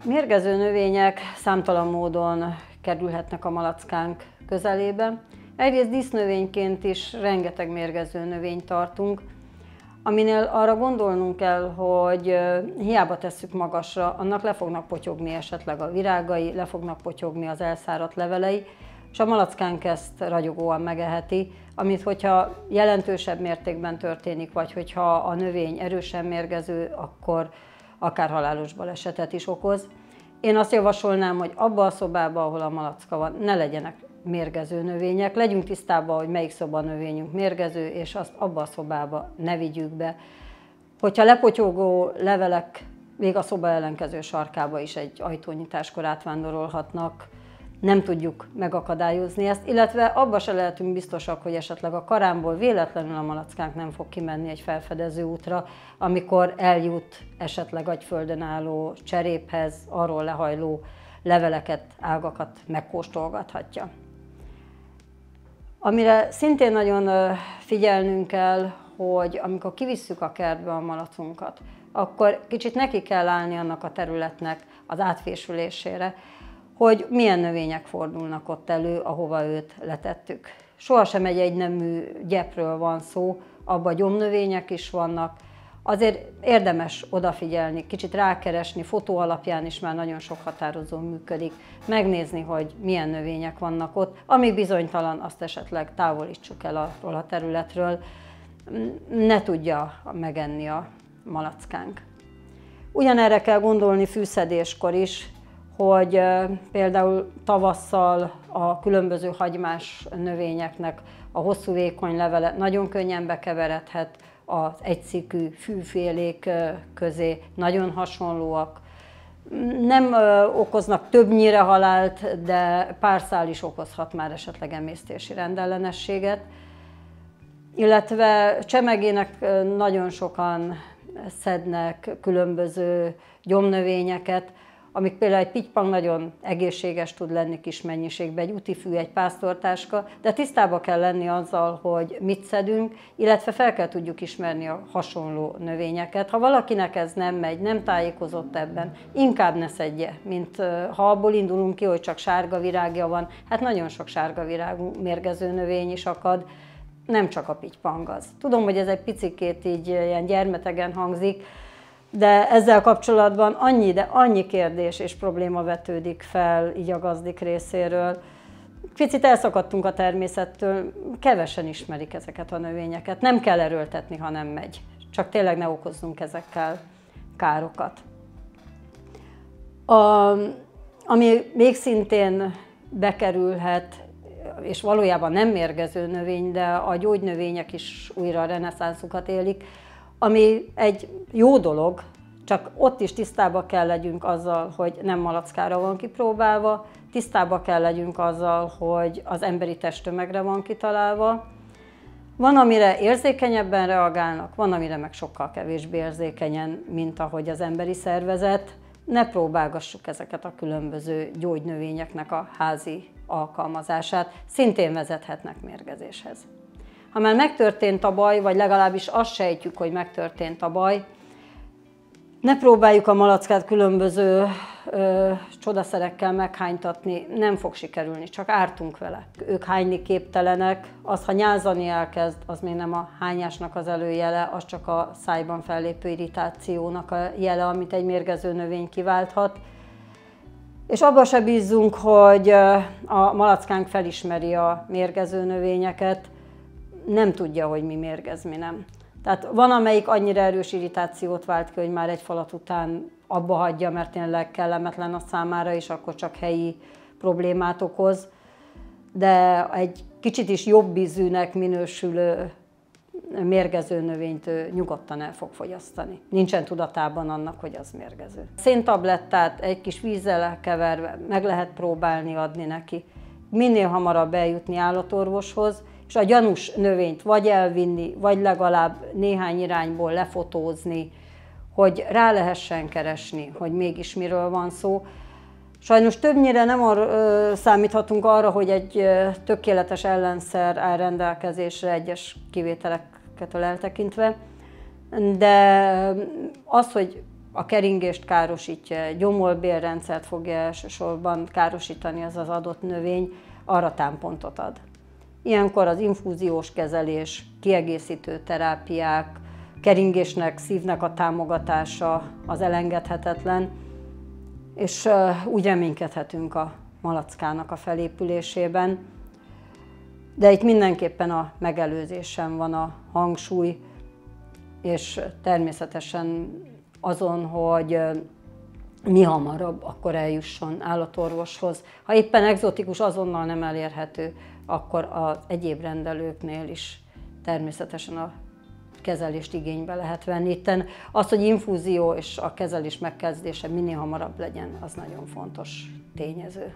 Mérgező növények számtalan módon kerülhetnek a malackánk közelébe. Egyrészt dísznövényként is rengeteg mérgező növényt tartunk, aminél arra gondolnunk kell, hogy hiába tesszük magasra, annak le fognak potyogni esetleg a virágai, le fognak potyogni az elszáradt levelei, és a malackánk ezt ragyogóan megeheti, amit hogyha jelentősebb mértékben történik, vagy hogyha a növény erősen mérgező, akkor akár halálos balesetet is okoz. Én azt javasolnám, hogy abba a szobába, ahol a malacka van, ne legyenek mérgező növények. Legyünk tisztában, hogy melyik szobanövényünk mérgező, és azt abba a szobába ne vigyük be. Hogyha lepotyogó levelek még a szoba ellenkező sarkába is egy ajtónyitáskor átvándorolhatnak, nem tudjuk megakadályozni ezt, illetve abba se lehetünk biztosak, hogy esetleg a karámból véletlenül a malackánk nem fog kimenni egy felfedező útra, amikor eljut esetleg agyföldön álló cseréphez, arról lehajló leveleket, ágakat megkóstolgathatja. Amire szintén nagyon figyelnünk kell, hogy amikor kivisszük a kertbe a malacunkat, akkor kicsit neki kell állni annak a területnek az átfésülésére, hogy milyen növények fordulnak ott elő, ahova őt letettük. Sohasem egy egynemű gyepről van szó, abban gyomnövények is vannak. Azért érdemes odafigyelni, kicsit rákeresni, fotó alapján is már nagyon sok határozó működik, megnézni, hogy milyen növények vannak ott. Ami bizonytalan, azt esetleg távolítsuk el arról a területről, ne tudja megenni a malackánk. Ugyanerre kell gondolni fűszedéskor is, hogy például tavasszal a különböző hagymás növényeknek a hosszú vékony levele nagyon könnyen bekeveredhet az egyszikű fűfélék közé, nagyon hasonlóak. Nem okoznak többnyire halált, de pár szál is okozhat már esetleg emésztési rendellenességet. Illetve csemegének nagyon sokan szednek különböző gyomnövényeket, amik például egy pittypang nagyon egészséges tud lenni kis mennyiségben, egy utifű, egy pásztortáska, de tisztába kell lenni azzal, hogy mit szedünk, illetve fel kell tudjuk ismerni a hasonló növényeket. Ha valakinek ez nem megy, nem tájékozott ebben, inkább ne szedje, mint ha abból indulunk ki, hogy csak sárga virágja van, hát nagyon sok sárga virágú mérgező növény is akad, nem csak a pittypang az. Tudom, hogy ez egy picikét így ilyen gyermetegen hangzik, de ezzel kapcsolatban annyi kérdés és probléma vetődik fel így a gazdik részéről. Picit elszakadtunk a természettől, kevesen ismerik ezeket a növényeket. Nem kell erőltetni, ha nem megy. Csak tényleg ne okozzunk ezekkel károkat. Ami még szintén bekerülhet, és valójában nem mérgező növény, de a gyógynövények is újra a reneszánszukat élik, ami egy jó dolog, csak ott is tisztába kell legyünk azzal, hogy nem malackára van kipróbálva, tisztába kell legyünk azzal, hogy az emberi testtömegre van kitalálva. Van, amire érzékenyebben reagálnak, van, amire meg sokkal kevésbé érzékenyen, mint ahogy az emberi szervezet. Ne próbálgassuk ezeket a különböző gyógynövényeknek a házi alkalmazását, szintén vezethetnek mérgezéshez. Ha már megtörtént a baj, vagy legalábbis azt sejtjük, hogy megtörtént a baj, ne próbáljuk a malackát különböző csodaszerekkel meghánytatni, nem fog sikerülni, csak ártunk vele. Ők hányni képtelenek, az, ha nyázani elkezd, az még nem a hányásnak az előjele, az csak a szájban fellépő irritációnak a jele, amit egy mérgező növény kiválthat. És abban se bízzunk, hogy a malackánk felismeri a mérgező növényeket, nem tudja, hogy mi mérgez, mi nem. Tehát van, amelyik annyira erős irritációt vált ki, hogy már egy falat után abba hagyja, mert tényleg kellemetlen a számára, és akkor csak helyi problémát okoz. De egy kicsit is jobb ízűnek minősülő mérgező növényt nyugodtan el fog fogyasztani. Nincsen tudatában annak, hogy az mérgező. Széntablettát egy kis vízzel keverve meg lehet próbálni adni neki. Minél hamarabb eljutni állatorvoshoz, és a gyanús növényt vagy elvinni, vagy legalább néhány irányból lefotózni, hogy rá lehessen keresni, hogy mégis miről van szó. Sajnos többnyire nem számíthatunk arra, hogy egy tökéletes ellenszer áll rendelkezésre egyes kivételektől eltekintve, de az, hogy a keringést károsítja, gyomor-bélrendszert fogja elsősorban károsítani az az adott növény, arra támpontot ad. Ilyenkor az infúziós kezelés, kiegészítő terápiák, keringésnek, szívnek a támogatása az elengedhetetlen, és úgy reménykedhetünk a malackának a felépülésében. De itt mindenképpen a megelőzésen van a hangsúly, és természetesen azon, hogy mi hamarabb akkor eljusson állatorvoshoz. Ha éppen egzotikus azonnal nem elérhető, akkor az egyéb rendelőknél is természetesen a kezelést igénybe lehet venni. Itten az, hogy infúzió és a kezelés megkezdése minél hamarabb legyen, az nagyon fontos tényező.